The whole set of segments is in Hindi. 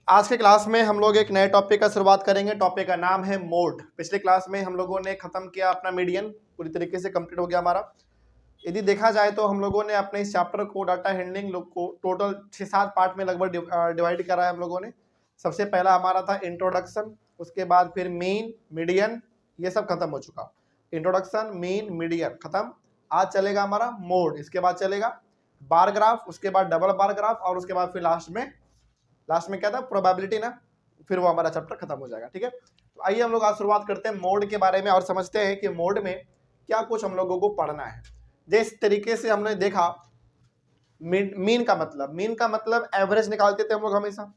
आज के क्लास में हम लोग एक नए टॉपिक का शुरुआत करेंगे। टॉपिक का नाम है मोड। पिछले क्लास में हम लोगों ने खत्म किया अपना मीडियन, पूरी तरीके से कंप्लीट हो गया हमारा। यदि देखा जाए तो हम लोगों ने अपने इस चैप्टर को डाटा हैंडलिंग को टोटल 6-7 पार्ट में लगभग डिवाइड करा है हम लोगों ने। सबसे पहला हमारा था इंट्रोडक्शन, उसके बाद फिर मेन, मीडियन, ये सब खत्म हो चुका। इंट्रोडक्शन, मेन, मीडियन खत्म। आज चलेगा हमारा मोड, इसके बाद चलेगा बार ग्राफ, उसके बाद डबल बार ग्राफ, और उसके बाद फिर लास्ट में क्या था, प्रोबेबिलिटी ना। फिर वो हमारा चैप्टर खत्म हो जाएगा। ठीक है, तो आइए हम लोग आज शुरुआत करते हैं मोड के बारे में और समझते हैं कि मोड में क्या कुछ हम लोगों को पढ़ना है। जिस तरीके से हमने देखा मीन का मतलब एवरेज निकालते थे हम लोग हमेशा।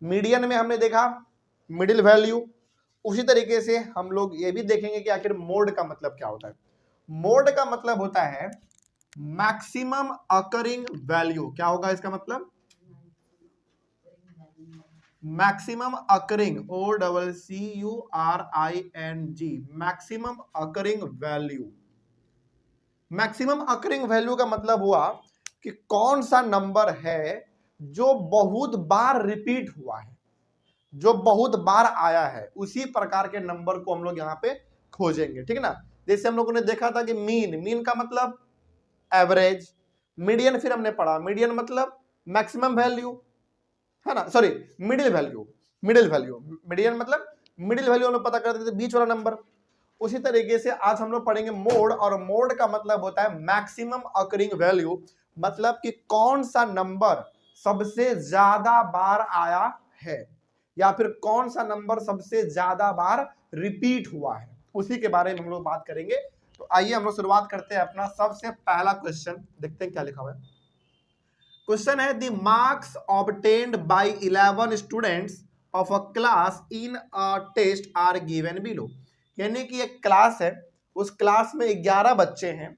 मीडियन में हमने देखा मिडिल वैल्यू। उसी तरीके से हम लोग ये भी देखेंगे कि आखिर मोड का मतलब क्या होता है। मोड का मतलब होता है मैक्सिमम अकरिंग वैल्यू। क्या होगा इसका मतलब? Maximum occurring, OCCURING, maximum occurring value. Maximum occurring value का मतलब हुआ कि कौन सा नंबर है जो बहुत बार रिपीट हुआ है, जो बहुत बार आया है, उसी प्रकार के नंबर को हम लोग यहाँ पे खोजेंगे। ठीक ना, जैसे हम लोगों ने देखा था कि मीन का मतलब एवरेज। मीडियन फिर हमने पढ़ा, मीडियन मतलब मैक्सिमम वैल्यू है ना, सॉरी मिडिल वैल्यू। मीडियन मतलब मिडिल वैल्यू हम लोग पता करते थे, बीच वाला नंबर। उसी तरीके से आज हम लोग पढ़ेंगे मोड, और मोड का मतलब होता है मैक्सिमम अकरिंग वैल्यू, मतलब कि कौन सा नंबर सबसे ज्यादा बार आया है या फिर कौन सा नंबर सबसे ज्यादा बार रिपीट हुआ है, उसी के बारे में हम लोग बात करेंगे। तो आइए हम लोग शुरुआत करते हैं अपना सबसे पहला क्वेश्चन, देखते हैं क्या लिखा हुआ है। क्वेश्चन है the marks obtained by 11 students of a class in a test are given below. यानी कि एक क्लास है, उस क्लास में 11 बच्चे हैं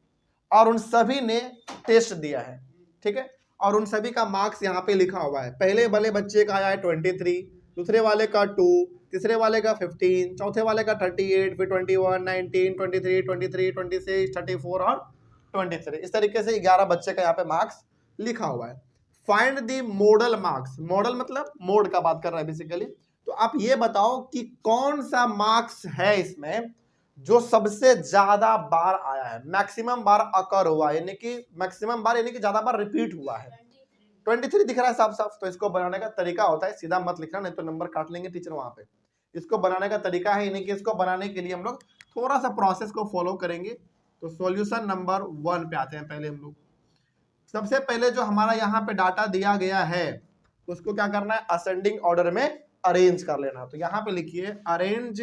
और उन सभी ने टेस्ट दिया है। ठीक है, और उन सभी का मार्क्स यहाँ पे लिखा हुआ है। पहले वाले बच्चे का आया है 23, दूसरे वाले का 2, तीसरे वाले का 15, चौथे वाले का 38, फिर 21, 19, 23, 23, 26, 34 और 23। इस तरीके से 11 बच्चे का यहाँ पे मार्क्स लिखा हुआ है। Find the model marks. Model मतलब मोड का बात कर रहा है बेसिकली। तो आप ये बताओ कि कौन सा मार्क्स है इसमें जो सबसे ज्यादा बार आया है, मैक्सिमम बार अकर हुआ, यानी कि मैक्सिमम बार यानी कि ज्यादा बार रिपीट हुआ है। 23 दिख रहा है साफ साफ। तो इसको बनाने का तरीका होता है, सीधा मत लिखना नहीं तो नंबर काट लेंगे टीचर वहां पे। इसको बनाने का तरीका है, यानी कि इसको बनाने के लिए हम लोग थोड़ा सा प्रोसेस को फॉलो करेंगे। तो सॉल्यूशन नंबर 1 पे आते हैं। पहले हम लोग सबसे पहले जो हमारा यहाँ पे डाटा दिया गया है उसको क्या करना है, असेंडिंग ऑर्डर में अरेंज कर लेना। तो यहाँ पे लिखिए arrange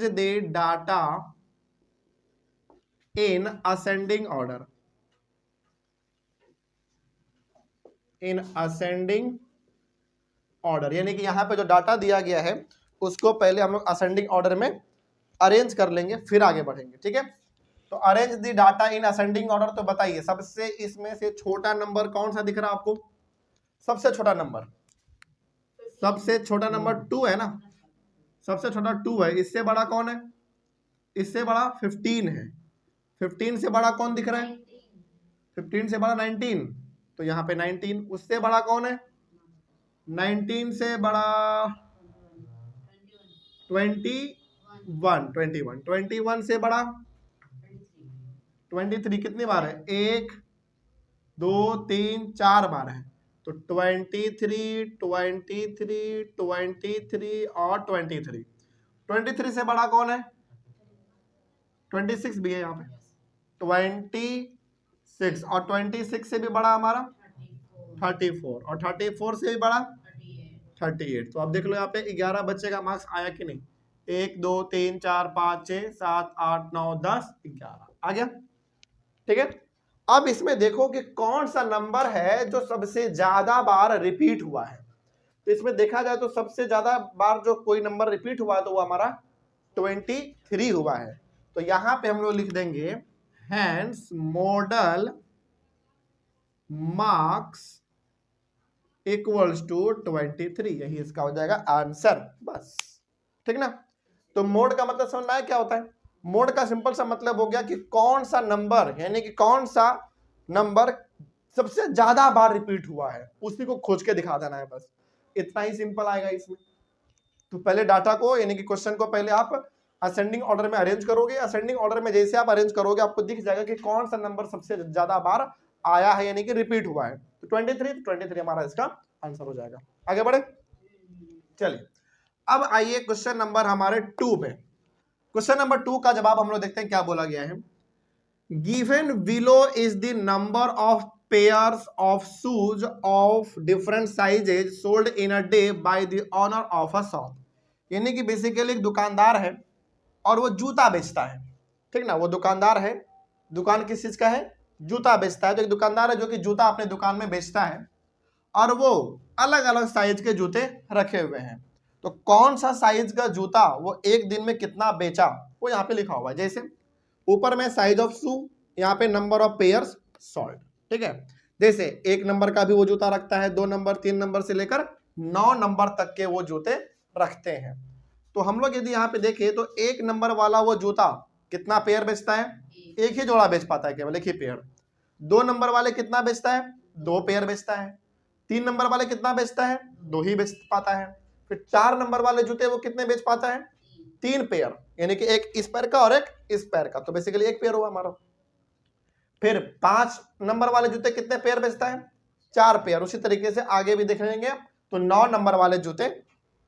the data in ascending order, in ascending order. यानी कि यहाँ पे जो डाटा दिया गया है उसको पहले हम लोग असेंडिंग ऑर्डर में अरेंज कर लेंगे, फिर आगे बढ़ेंगे। ठीक है, तो arrange the data in ascending order. तो बताइए सबसे इसमें से छोटा नंबर कौन सा दिख रहा है आपको? सबसे छोटा नंबर 2 है ना, सबसे छोटा 2 है। इससे बड़ा कौन है? इससे बड़ा 15 है। 15 से बड़ा कौन दिख रहा है? 15 से बड़ा 19, तो यहाँ पे 19। उससे बड़ा कौन है? 19 से बड़ा 21 से बड़ा 23। कितनी बार है? 1 2 3 4 बार है। तो 23 और 23। 23 से बड़ा कौन है? 26 भी है यहाँ पे। 26 और 26 से भी बड़ा हमारा 34 और 34 से भी बड़ा 38। तो अब देख लो यहाँ पे 11 बच्चे का मार्क्स आया कि नहीं? 1 2 3 4 5 6 7 8 9 10 11 आ गया। ठीक है, अब इसमें देखो कि कौन सा नंबर है जो सबसे ज्यादा बार रिपीट हुआ है। तो इसमें देखा जाए तो सबसे ज्यादा बार जो कोई नंबर रिपीट हुआ है तो वो हमारा 23 हुआ है। तो यहां पे हम लोग लिख देंगे hence modal marks equals to 23। यही इसका हो जाएगा आंसर, बस। ठीक ना, तो मोड का मतलब समझ में आया क्या होता है? मोड का सिंपल सा मतलब हो गया कि कौन सा नंबर, यानी कि कौन सा नंबर सबसे ज्यादा बार रिपीट हुआ है उसी को खोज के दिखा देना है, बस इतना ही सिंपल आएगा इसमें। तो पहले डाटा को यानी कि क्वेश्चन को पहले आप असेंडिंग ऑर्डर में अरेंज करोगे। असेंडिंग ऑर्डर में जैसे आप अरेंज करोगे आपको दिख जाएगा कि कौन सा नंबर सबसे ज्यादा बार आया है यानी कि रिपीट हुआ है। तो 23 हमारा इसका आंसर हो जाएगा। आगे बढ़े, चलिए अब आइए क्वेश्चन नंबर हमारे 2 पे। क्वेश्चन नंबर 2 का जवाब हम लोग देखते हैं क्या बोला गया है। Given below is the number of pairs of shoes of different sizes sold in a day by the owner of a shop. यानी कि बेसिकली एक दुकानदार है और वो जूता बेचता है, ठीक ना। वो दुकानदार है, दुकान किस चीज का है, जूता बेचता है। तो एक दुकानदार है जो कि जूता अपने दुकान में बेचता है और वो अलग अलग साइज के जूते रखे हुए हैं। तो कौन सा साइज का जूता वो एक दिन में कितना बेचा वो यहाँ पे लिखा हुआ है। जैसे ऊपर में साइज ऑफ शू, यहाँ पे नंबर ऑफ पेयर्स सोल्ड, ठीक है। जैसे 1 नंबर का भी वो जूता रखता है, 2 नंबर 3 नंबर से लेकर 9 नंबर तक के वो जूते रखते हैं। तो हम लोग यदि यहाँ पे देखें तो 1 नंबर वाला वो जूता कितना पेयर बेचता है, एक ही जोड़ा बेच पाता है, केवल एक ही पेयर। 2 नंबर वाले कितना बेचता है, 2 पेयर बेचता है। 3 नंबर वाले कितना बेचता है, 2 ही बेच पाता है। फिर 4 नंबर वाले जूते वो कितने बेच पाता है, 3 पेयर, यानी कि एक इस पैर का और एक इस पैर का, तो बेसिकली 1 पेयर हुआ हमारा। फिर 5 नंबर वाले जूते कितने पेयर बेचता है, 4 पेयर। उसी तरीके से आगे भी देख लेंगे तो 9 नंबर वाले जूते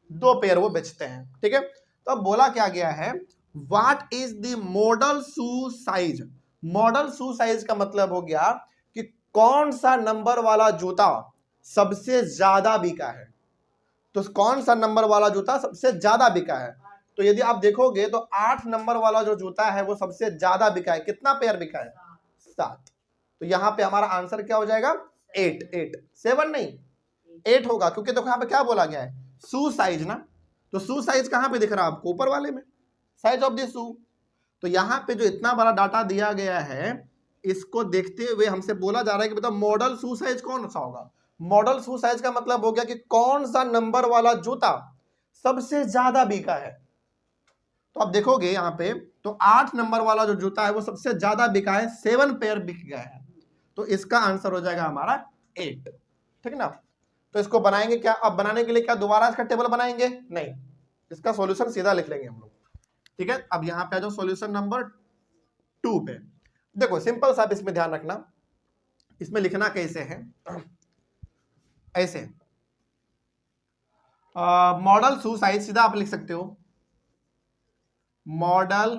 2 पेयर वो बेचते हैं, ठीक है। तो अब बोला क्या गया है, what is the model shoe size. Model shoe size का मतलब हो गया कि कौन सा नंबर वाला जूता सबसे ज्यादा बिका है। तो कौन सा नंबर वाला जूता सबसे ज्यादा बिका है, तो यदि आप देखोगे तो 8 नंबर वाला जो जूता है वो सबसे ज्यादा बिका है। कितना पेयर बिका है, 7। तो यहां पे हमारा आंसर क्या हो जाएगा, 8 7 नहीं 8 होगा, क्योंकि देखो यहाँ पे क्या बोला गया है, शू साइज ना। तो शू साइज कहां पे दिख रहा है आपको, ऊपर वाले में, साइज ऑफ द शू। तो यहाँ पे जो इतना बड़ा डाटा दिया गया है इसको देखते हुए हमसे बोला जा रहा है कि बताओ मॉडल शू साइज कौन सा होगा। मॉडल शू साइज का मतलब हो गया कि कौन सा नंबर वाला जूता सबसे ज्यादा बिका है। तो आप देखोगे यहाँ पे तो 8 नंबर वाला जो जूता है वो सबसे ज्यादा बिका है, 7 पेयर बिक गया है। तो इसका आंसर हो जाएगा हमारा 8, ठीक ना। तो इसको बनाएंगे क्या, अब बनाने के लिए क्या दोबारा इसका टेबल बनाएंगे, नहीं, इसका सॉल्यूशन सीधा लिख लेंगे हम लोग, ठीक है। अब यहाँ पे आ जाओ सॉल्यूशन नंबर 2 पे। देखो सिंपल सा, इसमें ध्यान रखना, इसमें लिखना कैसे है, ऐसे मॉडल शू साइज सीधा आप लिख सकते हो, मॉडल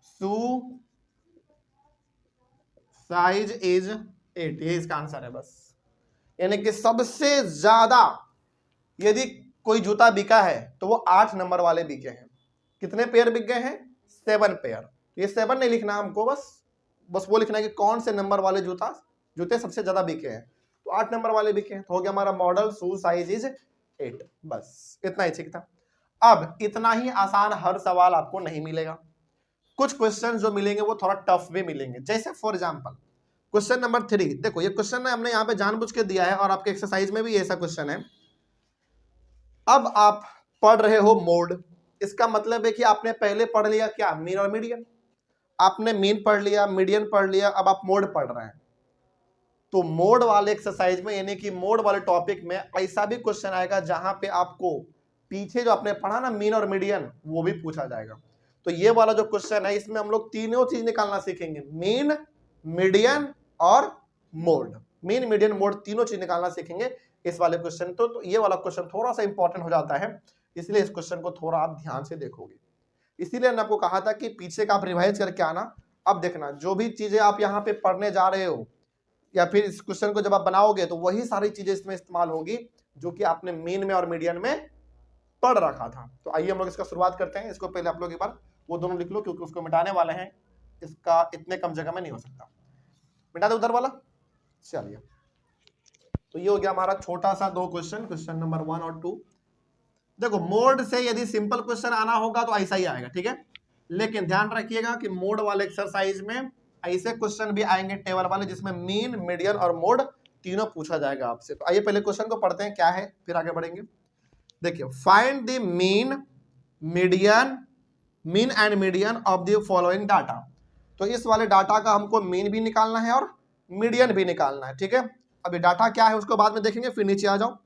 शू साइज इज 8, ये इसका आंसर है बस। यानी कि सबसे ज्यादा यदि कोई जूता बिका है तो वो 8 नंबर वाले बिके हैं। कितने पेयर बिक गए हैं, 7 पेयर। ये 7 नहीं लिखना हमको, बस वो लिखना है कि कौन से नंबर वाले जूते सबसे ज्यादा बिके हैं। तो 8 नंबर वाले बिके हैं, तो हो गया हमारा मॉडल शू साइज इज 8, बस इतना ही ठीक था। अब इतना ही आसान हर सवाल आपको नहीं मिलेगा, कुछ क्वेश्चन जो मिलेंगे वो थोड़ा टफ भी मिलेंगे। जैसे फॉर एग्जांपल क्वेश्चन नंबर 3, देखो ये क्वेश्चन हमने यहाँ पे जानबूझ के दिया है और आपके एक्सरसाइज में भी ऐसा क्वेश्चन है। अब आप पढ़ रहे हो मोड, इसका मतलब है कि आपने पहले पढ़ लिया क्या, मीन और मीडियन। आपने मीन पढ़ लिया, मीडियन पढ़ लिया, अब आप मोड पढ़ रहे हैं। तो मोड वाले एक्सरसाइज में यानी कि मोड वाले टॉपिक में ऐसा भी क्वेश्चन आएगा जहां पे आपको पीछे जो आपने पढ़ा ना मीन और मीडियन वो भी पूछा जाएगा। तो ये वाला जो क्वेश्चन है इसमें हम लोग तीनों चीज निकालना सीखेंगे, मीन, मीडियन और मोड। मीन, मीडियन, मोड तीनों चीज निकालना सीखेंगे इस वाले क्वेश्चन। तो ये वाला क्वेश्चन थोड़ा सा इंपॉर्टेंट हो जाता है, इसलिए इस क्वेश्चन को थोड़ा आप ध्यान से देखोगे। इसीलिए मैंने आपको कहा था कि पीछे का आप रिवाइज करके आना। अब देखना जो भी चीजें आप यहाँ पे पढ़ने जा रहे हो या फिर इस क्वेश्चन को जब आप बनाओगे तो वही सारी चीजें इसमें इस्तेमाल होगी जो कि आपने मीन में और मीडियन में पढ़ रखा था। तो आइए हम लोग इसका शुरुआत करते हैं। इसको पहले आप लोग एक बार वो दोनों लिख लो क्योंकि उसको मिटाने वाले हैं, इसका इतने कम जगह में नहीं हो सकता। मिटा दे उधर वाला, चलिए। तो ये हो गया हमारा छोटा सा 2 क्वेश्चन, क्वेश्चन नंबर 1 और 2। देखो मोड से यदि सिंपल क्वेश्चन आना होगा तो ऐसा ही आएगा, ठीक है। लेकिन ध्यान रखिएगा कि मोड वाले एक्सरसाइज में ऐसे क्वेश्चन भी आएंगे टेबल वाले जिसमें मीन, मीडियन और मोड तीनों पूछा जाएगा आपसे। तो आइए पहले क्वेश्चन को पढ़ते हैं क्या है, फिर आगे बढ़ेंगे। देखिए, find the mean and median of the following data. तो इस वाले डाटा का हमको मीन भी निकालना है और मीडियन भी निकालना है, ठीक है। अभी डाटा क्या है उसको बाद में देखेंगे, फिर नीचे आ जाओ।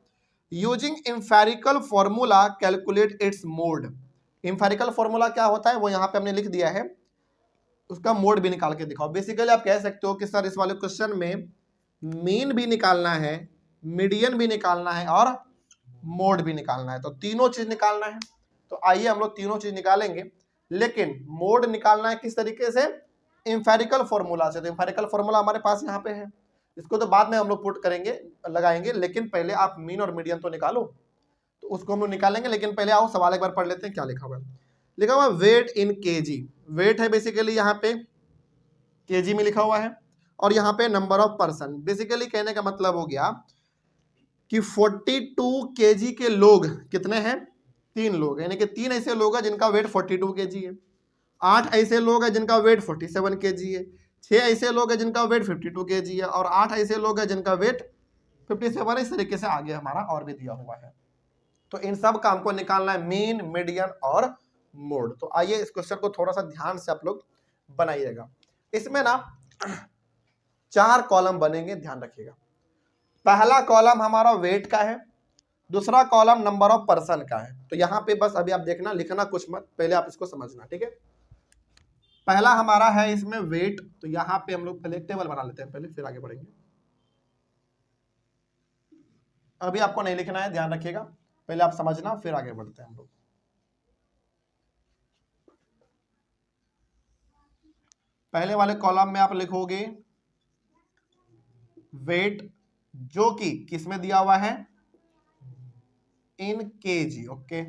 Using empirical formula calculate its mode. Empirical formula क्या होता है वो यहाँ पे हमने लिख दिया है, उसका मोड भी निकाल के दिखाओ। बेसिकली आप कह सकते हो कि सर इस वाले क्वेश्चन में मीन भी निकालना है, मीडियन भी निकालना है और मोड भी निकालना है, तो तीनों चीज निकालना है। तो आइए हम लोग तीनों चीज निकालेंगे, लेकिन मोड निकालना है किस तरीके से, इंफेरिकल फॉर्मूला से। तो इंफेरिकल फॉर्मूला हमारे पास यहाँ पे है, इसको तो बाद में हम लोग पुट करेंगे, लगाएंगे, लेकिन पहले आप मीन और मीडियन तो निकालो। तो उसको हम लोग निकालेंगे, लेकिन पहले आओ सवाल एक बार पढ़ लेते हैं क्या लिखा हुआ है। लिखा हुआ वेट इन केजी, वेट है बेसिकली यहाँ पे केजी में लिखा हुआ है, और यहाँ पे नंबर ऑफ पर्सन। बेसिकली कहने का मतलब हो गया कि 42 केजी के लोग कितने हैं, 3 लोग, यानी कि 3 ऐसे लोग हैं जिनका वेट 42 केजी है, 8 ऐसे लोग हैं जिनका वेट 47 केजी है, 6 ऐसे लोग हैं जिनका वेट 52 केजी है, और 8 ऐसे लोग हैं जिनका वेट 57। इस तरीके से आगे हमारा और भी दिया हुआ है। तो इन सब का हमको निकालना है मीन, मीडियन और मोड। तो आइए इस क्वेश्चन को थोड़ा सा ध्यान से आप लोग बनाइएगा। इसमें ना 4 कॉलम बनेंगे, ध्यान रखिएगा। पहला कॉलम हमारा वेट का है, दूसरा कॉलम नंबर ऑफ पर्सन का है। तो यहां पे बस अभी आप देखना, लिखना कुछ मत, पहले आप इसको समझना, ठीक है। पहला हमारा है इसमें वेट, तो यहां पे हम लोग पहले टेबल बना लेते हैं पहले, फिर आगे बढ़ेंगे। अभी आपको नहीं लिखना है, ध्यान रखिएगा, पहले आप समझना फिर आगे बढ़ते हैं हम लोग। पहले वाले कॉलम में आप लिखोगे वेट, जो कि किसमें दिया हुआ है, इन केजी, ओके।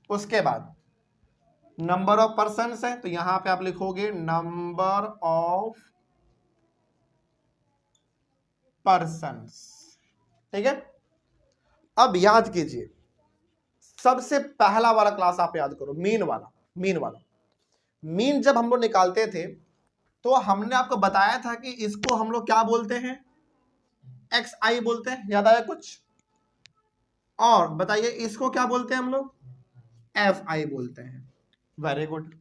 उसके बाद नंबर ऑफ पर्सन्स है, तो यहां पे आप लिखोगे नंबर ऑफ पर्सन्स, ठीक है। अब याद कीजिए, सबसे पहला वाला क्लास आप याद करो, मीन वाला। मीन जब हम लोग निकालते थे तो हमने आपको बताया था कि इसको हम लोग क्या बोलते हैं, एक्स आई बोलते हैं, याद आया कुछ? और बताइए इसको क्या बोलते हैं हम लोग, एफ आई बोलते हैं। वेरी गुड,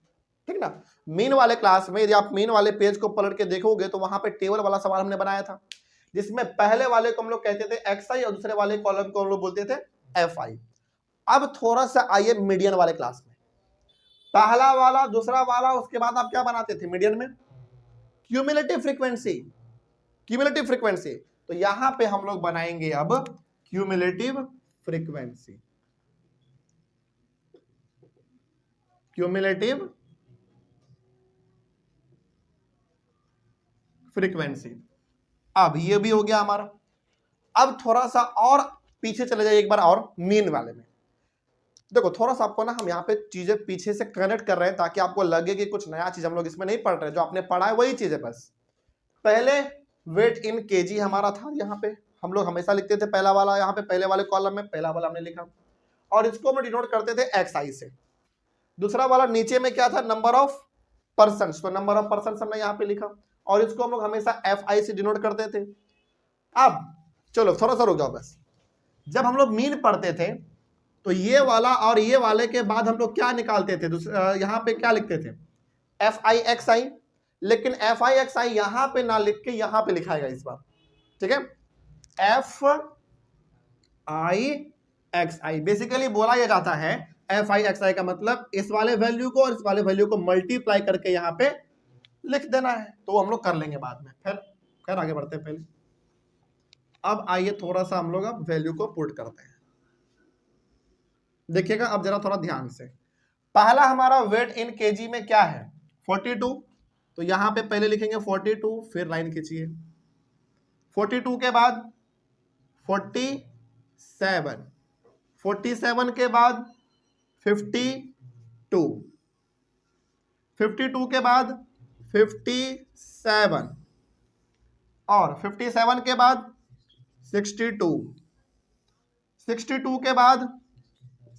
ठीक ना। मीन वाले क्लास में यदि आप मीन वाले पेज को पलट के देखोगे तो वहां पे टेबल वाला सवाल हमने बनाया था, जिसमें पहले वाले को हम लोग कहते थे एक्स आई और दूसरे वाले कॉलम को हम लोग बोलते थे एफ आई। अब थोड़ा सा आइए मीडियन वाले क्लास में, पहला वाला, दूसरा वाला, उसके बाद आप क्या बनाते थे मीडियन में, क्यूमुलेटिव फ्रीक्वेंसी। तो यहां पे हम लोग बनाएंगे अब क्यूमुलेटिव फ्रीक्वेंसी। अब ये भी हो गया हमारा। अब थोड़ा सा और पीछे चले जाइए एक बार, और मीन वाले में देखो, थोड़ा सा आपको ना हम यहाँ पे चीजें पीछे से कनेक्ट कर रहे हैं ताकि आपको लगे कि कुछ नया चीज हम लोग इसमें नहीं पढ़ रहे, जो आपने पढ़ा है वही चीज है बस। पहले वेट इन केजी हमारा था, यहाँ पे हम लोग हमेशा लिखते थे पहला वाला, यहाँ पे पहले वाले कॉलम में पहला वाला हमने लिखा, और इसको हम डिनोट करते थे एक्स आई से। दूसरा वाला नीचे में क्या था, नंबर ऑफ पर्सन, तो नंबर ऑफ पर्सन हमने यहाँ पे लिखा, और इसको हम लोग हमेशा एफ आई से डिनोट करते थे। अब चलो थोड़ा सा रुक जाओ बस, जब हम लोग मीन पढ़ते थे तो ये वाला और ये वाले के बाद हम लोग क्या निकालते थे, यहाँ पे क्या लिखते थे, एफ आई एक्स आई। लेकिन एफ आई एक्स आई यहां पे ना लिख के यहां पे लिखाएगा इस बार, ठीक है, F I x I. Basically बोला यह जाता है एफ आई एक्स आई का मतलब इस वाले वैल्यू को और इस वाले वैल्यू को मल्टीप्लाई करके यहां पे लिख देना है, तो हम लोग कर लेंगे बाद में, फिर आगे बढ़ते हैं। पहले अब आइए थोड़ा सा हम लोग अब वैल्यू को पुट करते हैं, देखिएगा अब जरा थोड़ा ध्यान से। पहला हमारा वेट इन केजी में क्या है, 42, तो यहां पे पहले लिखेंगे 42, फिर लाइन खींचिए, 42 के बाद 47, 47 के बाद 52, 52 के बाद 57, और 57 के बाद 62, 62 के बाद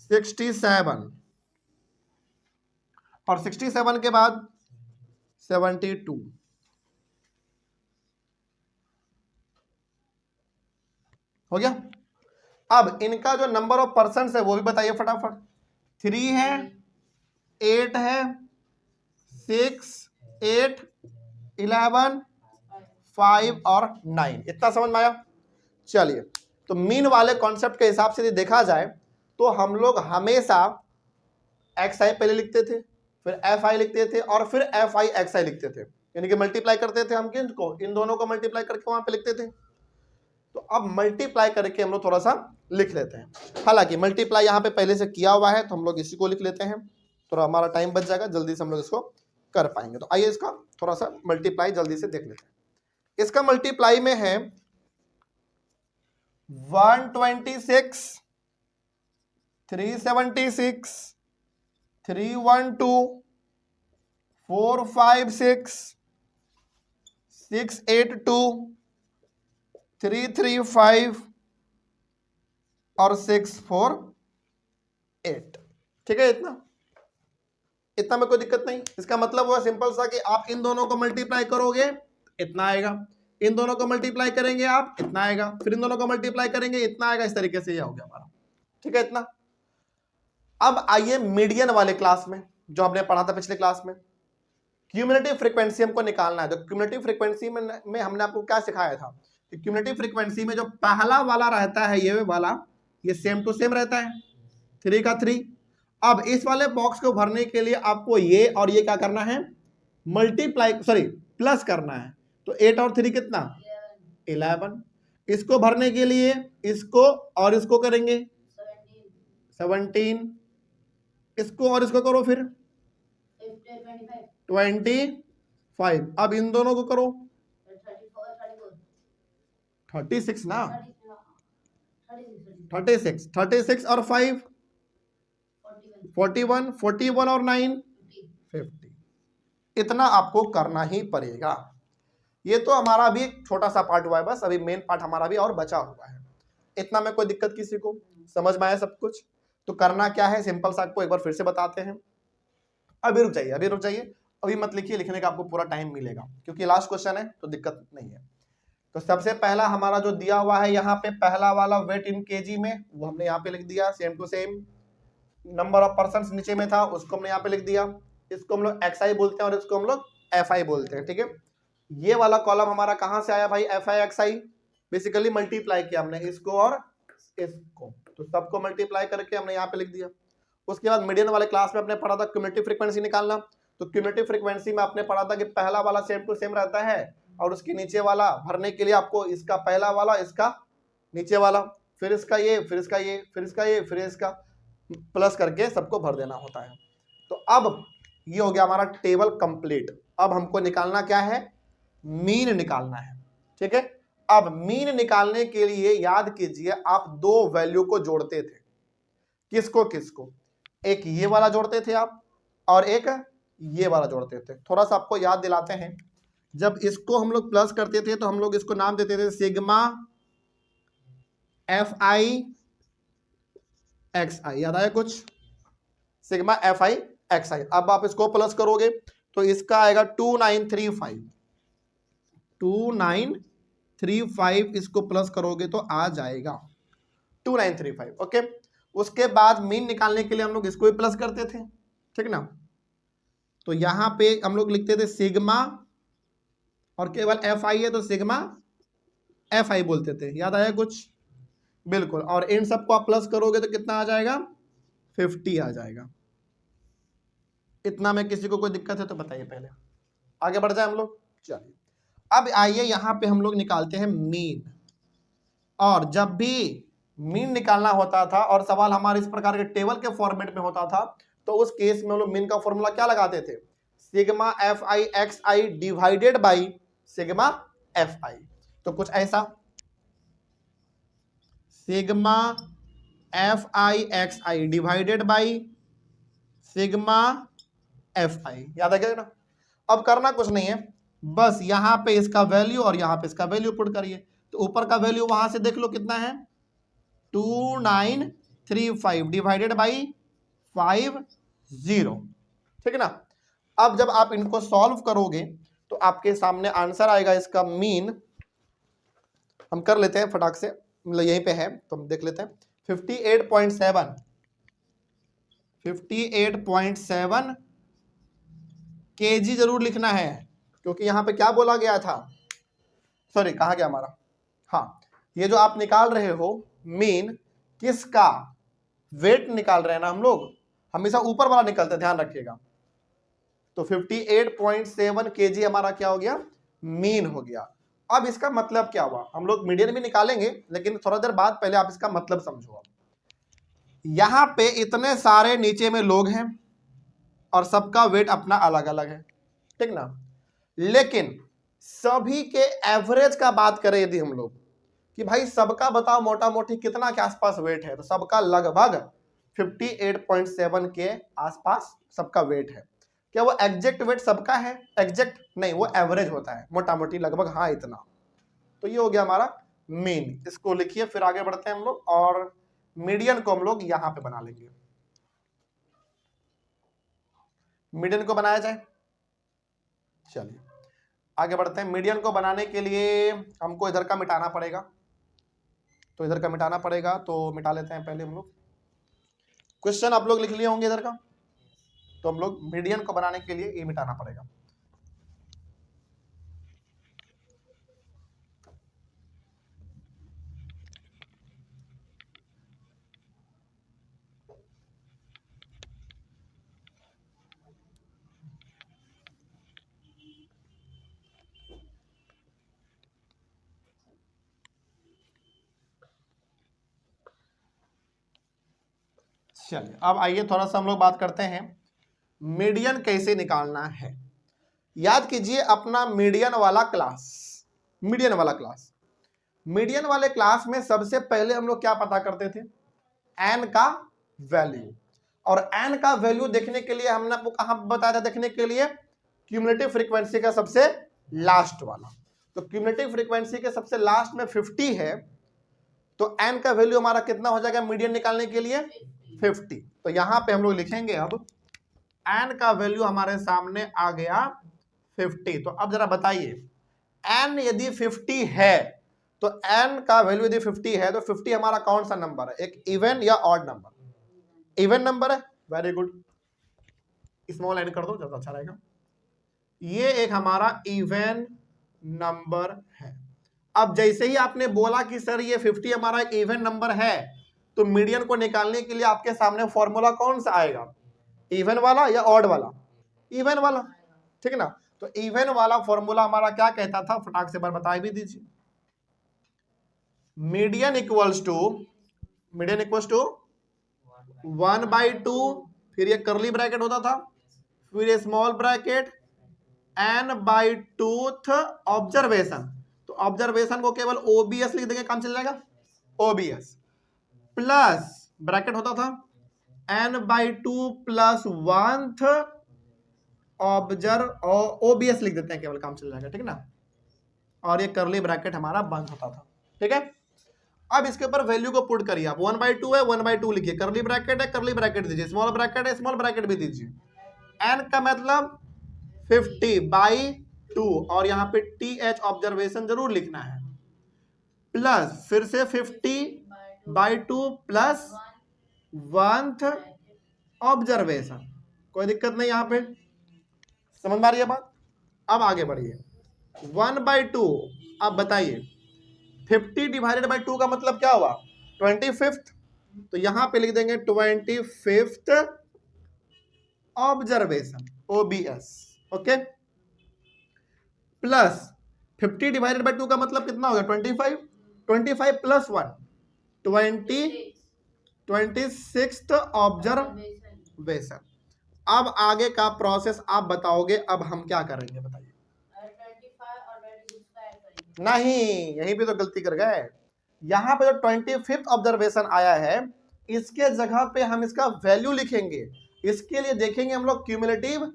67, और 67 के बाद 72। हो गया। अब इनका जो नंबर ऑफ पर्सन है वो भी बताइए फटाफट, 3 है, 8 है, 6, 8, 11, 5 और 9। इतना समझ में आया? चलिए, तो मीन वाले कॉन्सेप्ट के हिसाब से देखा जाए तो हम लोग हमेशा एक्स आई पहले लिखते थे, फिर एफ आई लिखते थे और फिर एफ आई एक्स आई लिखते थे, यानी कि मल्टीप्लाई करते थे हम किनको, इन दोनों को मल्टीप्लाई करके वहां पे लिखते थे। तो अब मल्टीप्लाई करके हम लोग थोड़ा सा लिख लेते हैं। हालांकि मल्टीप्लाई यहाँ पे पहले से किया हुआ है तो हम लोग इसी को लिख लेते हैं, थोड़ा हमारा टाइम बच जाएगा, जल्दी से हम लोग इसको कर पाएंगे। तो आइए इसका थोड़ा सा मल्टीप्लाई जल्दी से देख लेते हैं। इसका मल्टीप्लाई में है 126, 376, 312, 456, 682, 335 और 648। ठीक है, इतना में कोई दिक्कत नहीं। इसका मतलब हुआ सिंपल सा कि आप इन दोनों को मल्टीप्लाई करोगे इतना आएगा, इन दोनों को मल्टीप्लाई करेंगे आप इतना आएगा, फिर इन दोनों को मल्टीप्लाई करेंगे इतना आएगा। इस तरीके से ये हो गया हमारा। ठीक है, इतना। अब आइए मीडियन वाले क्लास में, जो हमने पढ़ा था पिछले क्लास में, क्यूमुलेटिव फ्रीक्वेंसी हमको निकालना है। तो क्यूमुलेटिव फ्रीक्वेंसी में हमने आपको क्या सिखाया था कि क्यूमुलेटिव फ्रीक्वेंसी में जो पहला वाला रहता है, ये वाला, ये सेम टू सेम रहता है, 3 का 3। अब इस वाले बॉक्स को भरने के लिए आपको ये और ये क्या करना है, प्लस करना है। तो 8 और 3 कितना, 11। इसको भरने के लिए इसको और इसको करेंगे 17, इसको और इसको करो फिर 25। अब इन दोनों को करो 36 ना, 36 और 5 41, 41 और 9 50। इतना आपको करना ही पड़ेगा। ये तो हमारा भी एक छोटा सा पार्ट हुआ है, बस अभी मेन पार्ट हमारा भी और बचा हुआ है। इतना में कोई दिक्कत किसी को, समझ में आया सब कुछ? तो करना क्या है, सिंपल सा आपको एक बार फिर से बताते हैं। अभी रुक जाइए, अभी मत लिखिए, लिखने का आपको पूरा टाइम मिलेगा क्योंकि लास्ट क्वेश्चन है तो दिक्कत नहीं है। तो सबसे पहला हमारा जो दिया हुआ है यहाँ पे, पहला वाला वेट इन केजी में, वो हमने यहाँ पे लिख दिया same to same. Number of persons नीचे में था, उसको हमने यहाँ पे लिख दिया। इसको हम लोग एक्स आई बोलते हैं और इसको हम लोग एफ आई बोलते हैं। ठीक है, ये वाला कॉलम हमारा कहाँ से आया भाई, F I x I, basically multiply किया हमने इसको और इसको, तो सबको मल्टीप्लाई करके हमने यहाँ पे लिख दिया। उसके बाद मीडियन वाले क्लास में अपने पढ़ा था क्यूमुलेटिव फ्रीक्वेंसी निकालना। तो क्यूमुलेटिव फ्रीक्वेंसी में आपने पढ़ा था कि पहला वाला सेम टू सेम रहता है और उसके नीचे वाला भरने के लिए आपको इसका पहला वाला, इसका नीचे वाला, फिर इसका ये, फिर इसका ये, फिर इसका ये, फिर इसका, प्लस करके सबको भर देना होता है। तो अब ये हो गया हमारा टेबल कंप्लीट। अब हमको निकालना क्या है, मीन निकालना है। ठीक है, अब मीन निकालने के लिए याद कीजिए आप दो वैल्यू को जोड़ते थे। किसको किसको, एक ये वाला जोड़ते थे आप और एक ये वाला जोड़ते थे। थोड़ा सा आपको याद दिलाते हैं, जब इसको हम लोग प्लस करते थे तो हम लोग इसको नाम देते थे सिग्मा एफ आई एक्स आई। याद आया कुछ, सिग्मा एफ आई एक्स आई। अब आप इसको प्लस करोगे तो इसका आएगा 2935, 2935। इसको प्लस करोगे तो आ जाएगा 2935। ओके, उसके बाद मीन निकालने के लिए हम लोग इसको भी प्लस करते थे। ठीक ना, तो यहां पे हम लोग लिखते थे सिग्मा और केवल एफ आई है तो सिग्मा एफ आई बोलते थे। याद आया कुछ, बिल्कुल। और इन सबको आप प्लस करोगे तो कितना आ जाएगा, 50 आ जाएगा। इतना में किसी को कोई दिक्कत है तो बताइए, पहले आगे बढ़ जाए हम लोग। चलिए, अब आइए यहां पे हम लोग निकालते हैं मीन। और जब भी मीन निकालना होता था और सवाल हमारे इस प्रकार के टेबल के फॉर्मेट में होता था तो उस केस में हम लोग मीन का फॉर्मूला क्या लगाते थे, sigma F I x I divided by sigma F I. तो कुछ ऐसा, sigma F I x I divided by sigma F I. याद आ गया ना। अब करना कुछ नहीं है, बस यहां पे इसका वैल्यू और यहां पे इसका वैल्यू पुट करिए। तो ऊपर का वैल्यू वहां से देख लो कितना है, 2935 डिवाइडेड बाई 50। ठीक है ना। अब जब आप इनको सॉल्व करोगे तो आपके सामने आंसर आएगा इसका मीन। हम कर लेते हैं फटाक से, मतलब यहीं पे है तो हम देख लेते हैं। 58.7 केजी जरूर लिखना है, क्योंकि यहां पे क्या बोला गया था, सॉरी कहाँ गया हमारा, हाँ ये जो आप निकाल रहे हो मीन किसका, वेट निकाल रहे हैं ना हम लोग, हमेशा ऊपर वाला निकलते, ध्यान रखिएगा। तो 58.7 केजी हमारा क्या हो गया, मीन हो गया। अब इसका मतलब क्या हुआ, हम लोग मीडियन भी निकालेंगे, लेकिन थोड़ा देर बाद पहले आप इसका मतलब समझो। यहां पे इतने सारे नीचे में लोग हैं और सबका वेट अपना अलग अलग है, ठीक ना, लेकिन सभी के एवरेज का बात करें यदि हम लोग कि भाई सबका बताओ मोटा मोटी कितना के आसपास वेट है, तो सबका लगभग 58.7 के आसपास सबका वेट है। क्या वो एग्जैक्ट वेट सबका है, एग्जैक्ट नहीं, वो एवरेज होता है मोटा मोटी लगभग, हाँ इतना। तो ये हो गया हमारा मीन, इसको लिखिए, फिर आगे बढ़ते हैं हम लोग, और मीडियन को हम लोग यहां पे बना लेंगे। मीडियन को बनाया जाए, चलिए आगे बढ़ते हैं। मीडियन को बनाने के लिए हमको इधर का मिटाना पड़ेगा, तो इधर का मिटाना पड़ेगा, तो मिटा लेते हैं पहले हम लोग। क्वेश्चन आप लोग लिख लिए होंगे इधर का, तो हम लोग मीडियन को बनाने के लिए ये मिटाना पड़ेगा। चलिए अब आइए थोड़ा सा हम लोग बात करते हैं मीडियन कैसे निकालना है। याद कीजिए अपना मीडियन वाला क्लास, मीडियन वाला क्लास, मीडियन वाले क्लास में सबसे पहले हम लोग क्या पता करते थे, एन का वैल्यू। और एन का वैल्यू देखने के लिए हमने आपको कहां बताया था, देखने के लिए क्यूमुलेटिव फ्रीक्वेंसी का सबसे लास्ट वाला। तो क्यूमुलेटिव फ्रीक्वेंसी के सबसे लास्ट में 50 है, तो एन का वैल्यू हमारा कितना हो जाएगा मीडियन निकालने के लिए, 50। तो यहां पे हम लोग लिखेंगे अब एन का वैल्यू हमारे सामने आ गया 50। तो अब जरा बताइए एन यदि 50 है, तो एन का वैल्यू यदि 50 है, तो 50 हमारा कौन सा नंबर है, एक इवन या ऑड नंबर, इवन नंबर है, वेरी गुड, स्मॉल एन कर दो ज्यादा अच्छा रहेगा। ये एक हमारा इवन नंबर है। अब जैसे ही आपने बोला कि सर ये 50 हमारा एक इवन नंबर है, तो मीडियन को निकालने के लिए आपके सामने फॉर्मूला कौन सा आएगा, इवन वाला या ऑड वाला, इवन वाला, ठीक है ना। तो इवन वाला फॉर्मूला हमारा क्या कहता था, फटाक से बार बता भी दीजिए। मीडियन इक्वल्स टू 1/2, फिर ये करली ब्रैकेट होता था, फिर ये स्मॉल ब्रैकेट n/2 ऑब्जर्वेशन। तो ऑब्जर्वेशन को केवल ओबीएस लिख देंगे, काम चल जाएगा, ओबीएस प्लस ब्रैकेट होता था n/2 plus 1th observe, OBS लिख देते हैं केवल, काम चल जाएगा, ठीक है ना। और ये करली ब्रैकेट हमारा बंद होता था, ठीक है। अब इसके ऊपर वैल्यू को पुट करिए आप, 1/2 है 1/2 लिखिए, करली ब्रैकेट है करली ब्रैकेट दीजिए, स्मॉल ब्रैकेट है स्मॉल ब्रैकेट भी दीजिए, n का मतलब 50/2, और यहां पे th ऑब्जर्वेशन जरूर लिखना है, प्लस फिर से 50/2 प्लस 1th ऑब्जर्वेशन। कोई दिक्कत नहीं, यहां पे समझ में आ रही है बात। अब आगे बढ़िए, 1/2, अब बताइए 50 डिवाइडेड बाई 2 का मतलब क्या हुआ, 25th। तो यहां पे लिख देंगे 25th observation, OBS, okay, plus 50 divided by 2 का मतलब कितना होगा, 25, 25 प्लस 1 26th ऑब्जर्वेशन। अब आगे का प्रोसेस आप बताओगे, अब हम क्या करेंगे बताइए। नहीं, यहीं पे तो गलती कर गए, यहां पे जो 25th ऑब्जर्वेशन आया है, इसके जगह पे हम इसका वैल्यू लिखेंगे। इसके लिए देखेंगे हम लोग क्यूमुलेटिव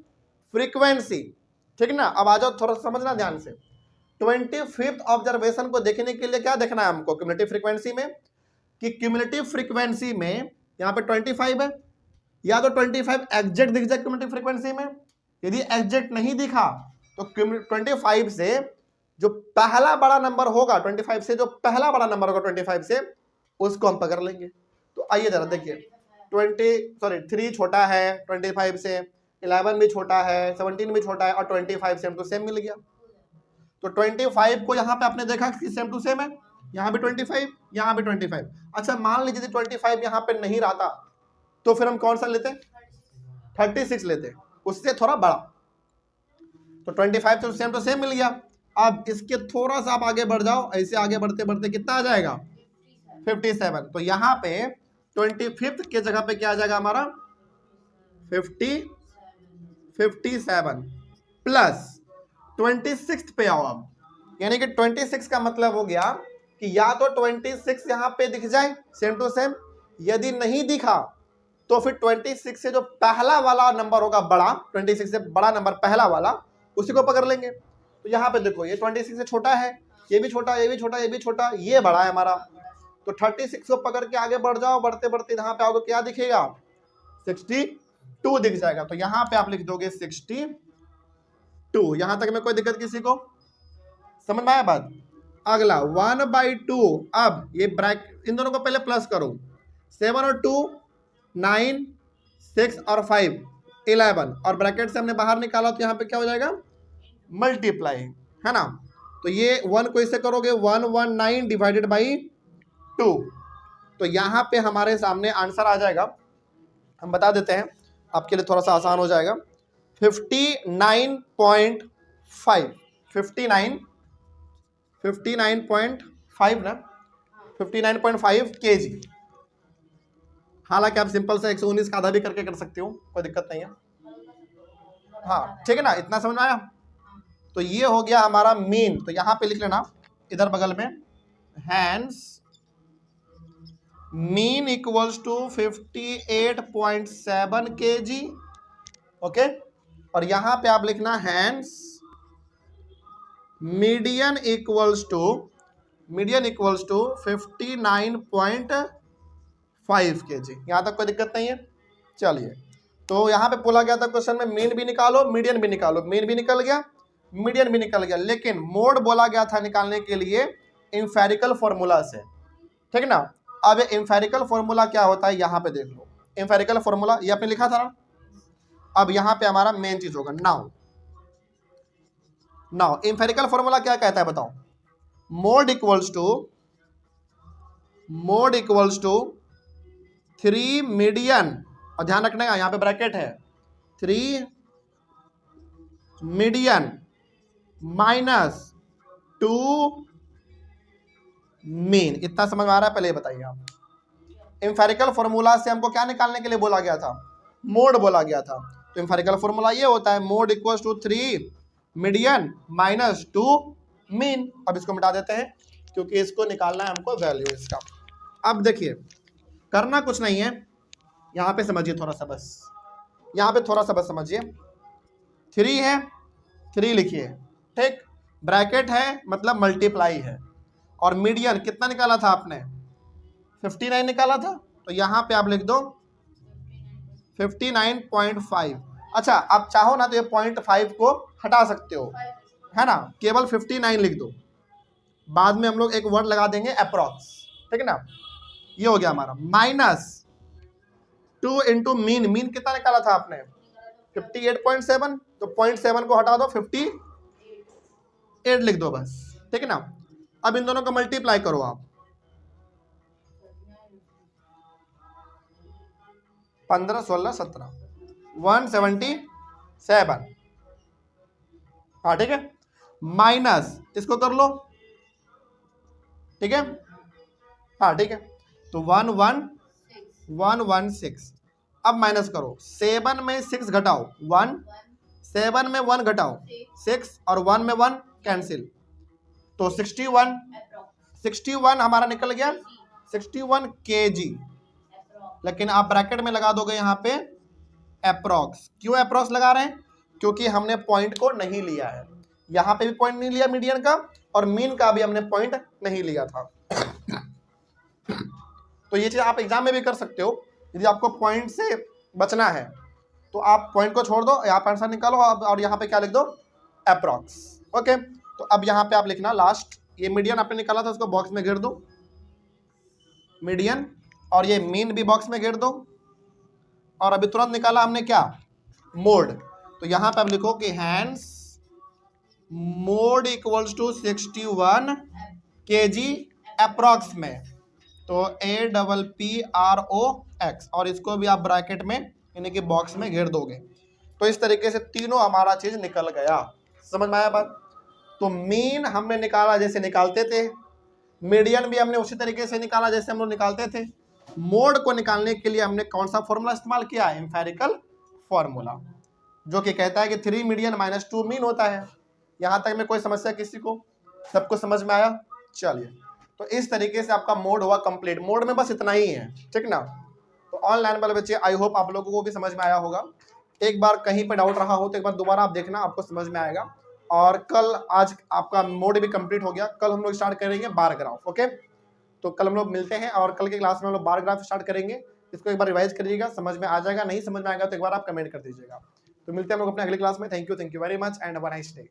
फ्रीक्वेंसी, ठीक ना। अब आ जाओ थोड़ा समझना ध्यान से, 25th ऑब्जर्वेशन को देखने के लिए क्या देखना है हमको क्यूमुलेटिव फ्रीक्वेंसी में, कि क्यूमुलेटिव फ्रीक्वेंसी में यहाँ पे 25 है, या तो 25 एग्जैक्ट दिख जाए क्यूमुलेटिव फ्रीक्वेंसी में, यदि एग्जैक्ट नहीं दिखा तो 25 से जो पहला बड़ा नंबर होगा, 25 से जो पहला बड़ा नंबर होगा 25 से, उसको हम पकड़ लेंगे। तो आइए जरा देखिए, 3 छोटा है 25 से, 11 भी छोटा है, 17 भी छोटा है, और 25 सेम टू सेम मिल गया। तो 25 को यहाँ पे आपने देखा कि सेम टू सेम है, यहाँ भी 25, यहाँ भी 25। अच्छा मान लीजिए 25 यहाँ पे नहीं रहता तो फिर हम कौन सा लेते, 36 लेते, उससे थोड़ा बड़ा। तो 25 तो सेम टू सेम मिल गया। अब इसके थोड़ा सा आप आगे बढ़ जाओ, ऐसे आगे बढ़ते बढ़ते कितना आ जाएगा, 57। तो यहाँ पे 25 के जगह पे क्या आ जाएगा हमारा 57 प्लस 26 पे आओ अब, यानी कि 26 का मतलब हो गया कि या तो 26 यहाँ पे दिख जाए सेम टू सेम, यदि नहीं दिखा तो फिर 26 से जो पहला वाला नंबर होगा बड़ा, 26 से बड़ा नंबर पहला वाला, उसी को पकड़ लेंगे। तो यहाँ पे देखो ये 26 से छोटा है, ये भी छोटा, ये भी छोटा, ये भी छोटा, ये बड़ा है हमारा। तो 36 को पकड़ के आगे बढ़ जाओ, बढ़ते बढ़ते यहाँ पे आओ तो क्या दिखेगा, 62 दिख जाएगा। तो यहाँ पे आप लिख दोगे 62। यहाँ तक में कोई दिक्कत किसी को, समझ में आया बात। अगला 1/2। अब ये ब्रैकेट इन दोनों को पहले प्लस करो, 7 और 2 9, 6 और 5 11, और ब्रैकेट से हमने बाहर निकाला तो यहाँ पे क्या हो जाएगा, मल्टीप्लाई, है ना। तो ये 1 को इससे करोगे 119 डिवाइडेड बाई 2। तो यहाँ पे हमारे सामने आंसर आ जाएगा, हम बता देते हैं आपके लिए थोड़ा सा आसान हो जाएगा, 59.5 59.5 ना, 59.5 kg। हालांकि आप सिंपल से 119 का आधा भी करके कर सकते हो, कोई दिक्कत नहीं है। हाँ ठीक है ना, इतना समझ में आया। तो ये हो गया हमारा मीन। तो यहाँ पे लिख लेना इधर बगल में, hence mean equals to 58.7 kg, okay. और यहाँ पे आप लिखना hence median equals to 59.5 kg। यहाँ तक कोई दिक्कत नहीं है। चलिए, तो यहाँ पे बोला गया था क्वेश्चन में मीन भी निकालो मीडियन भी निकालो, मीन भी निकल गया मीडियन भी निकल गया, लेकिन मोड बोला गया था निकालने के लिए इंफेरिकल फॉर्मूला से, ठीक ना। अब इंफेरिकल फॉर्मूला क्या होता है यहाँ पे देख लो, इंफेरिकल फॉर्मूला ये आपने लिखा था ना। अब यहाँ पे हमारा मेन चीज होगा नाउ इंफेरिकल फॉर्मूला क्या कहता है बताओ, मोड इक्वल्स टू 3 मीडियन, और ध्यान रखने का यहाँ पे ब्रैकेट है, 3 मीडियन माइनस 2 मीन। इतना समझ में आ रहा है, पहले ये बताइए आप। इंफेरिकल फॉर्मूला से हमको क्या निकालने के लिए बोला गया था, मोड बोला गया था। तो इंफेरिकल फॉर्मूला ये होता है, mode equals to 3 median minus 2 mean. अब इसको मिटा देते हैं क्योंकि इसको निकालना है हमको वैल्यू इसका। अब देखिए करना कुछ नहीं है, यहाँ पे समझिए थोड़ा सा, बस यहाँ पे थोड़ा सा बस समझिए। 3 है, 3 लिखिए, ठीक, ब्रैकेट है मतलब मल्टीप्लाई है, और मीडियन कितना निकाला था आपने, 59 निकाला था। तो यहाँ पे आप लिख दो 59.5। अच्छा आप चाहो ना तो ये 0.5 को हटा सकते हो, है ना, केवल 59 लिख दो, बाद में हम लोग एक वर्ड लगा देंगे अप्रॉक्स, ठीक है ना। ये हो गया हमारा माइनस 2 इंटू मीन, मीन कितना निकाला था आपने 58.7, तो 0.7 को हटा दो 58 लिख दो बस, ठीक है ना। अब इन दोनों को मल्टीप्लाई करो आप, 15 16 17 177, हाँ ठीक है, माइनस इसको कर लो, ठीक है, हाँ ठीक है, तो 116। अब माइनस करो, 7 में 6 घटाओ 1, 7 में 1 घटाओ 6, और 1 में 1 कैंसिल, तो 61 हमारा निकल गया, 61 kg। लेकिन आप ब्रैकेट में लगा दोगे यहाँ पे अप्रॉक्स। क्यों अप्रॉक्स लगा रहे हैं, क्योंकि हमने पॉइंट को नहीं लिया है, यहाँ पे भी पॉइंट नहीं लिया मीडियन का, और मीन का भी हमने पॉइंट नहीं लिया था। तो ये चीज आप एग्जाम में भी कर सकते हो, यदि आपको पॉइंट से बचना है तो आप पॉइंट को छोड़ दो, यहाँ पर आंसर निकालो, और यहाँ पे क्या लिख दो अप्रॉक्स, ओके। तो अब यहाँ पे आप लिखना लास्ट, ये मीडियन आपने निकाला था उसको बॉक्स में घेर दो मीडियन, और ये मीन भी बॉक्स में घेर दो, और अभी तुरंत निकाला हमने क्या मोड। तो यहां पे आप लिखो कि hence mode equals to 61 kg approx में, तो APPROX, और इसको भी आप ब्रैकेट में यानी कि बॉक्स में घेर दोगे। तो इस तरीके से तीनों हमारा चीज निकल गया। समझ में आया बात? तो मीन हमने निकाला जैसे निकालते थे, मीडियन भी हमने उसी तरीके से निकाला जैसे हम लोग निकालते थे। मोड को निकालने के लिए हमने कौन सा फॉर्मूला इस्तेमाल किया? एम्पेरिकल फॉर्मूला, जो कि कहता है कि 3 मीडियन माइनस 2 मीन होता है। यहां तक में कोई समस्या किसी को? सबको समझ में आया? चलिए, तो इस तरीके से आपका मोड हुआ कंप्लीट। मोड में बस इतना ही है, ठीक ना? तो ऑनलाइन वाले बच्चे, आई होप आप लोगों को भी समझ में आया होगा। एक बार कहीं पर डाउट रहा हो तो एक बार दोबारा आप देखना, आपको समझ में आएगा। और कल, आज आपका मोड भी कंप्लीट हो गया, कल हम लोग स्टार्ट करेंगे बार ग्राफ। ओके, तो कल हम लोग मिलते हैं और कल के क्लास में हम लोग बार ग्राफ स्टार्ट करेंगे। इसको एक बार रिवाइज करिएगा, समझ में आ जाएगा। नहीं समझ में आएगा तो एक बार आप कमेंट कर दीजिएगा। तो मिलते हैं हम लोग अपने अगली क्लास में। Thank you very much and have a nice day.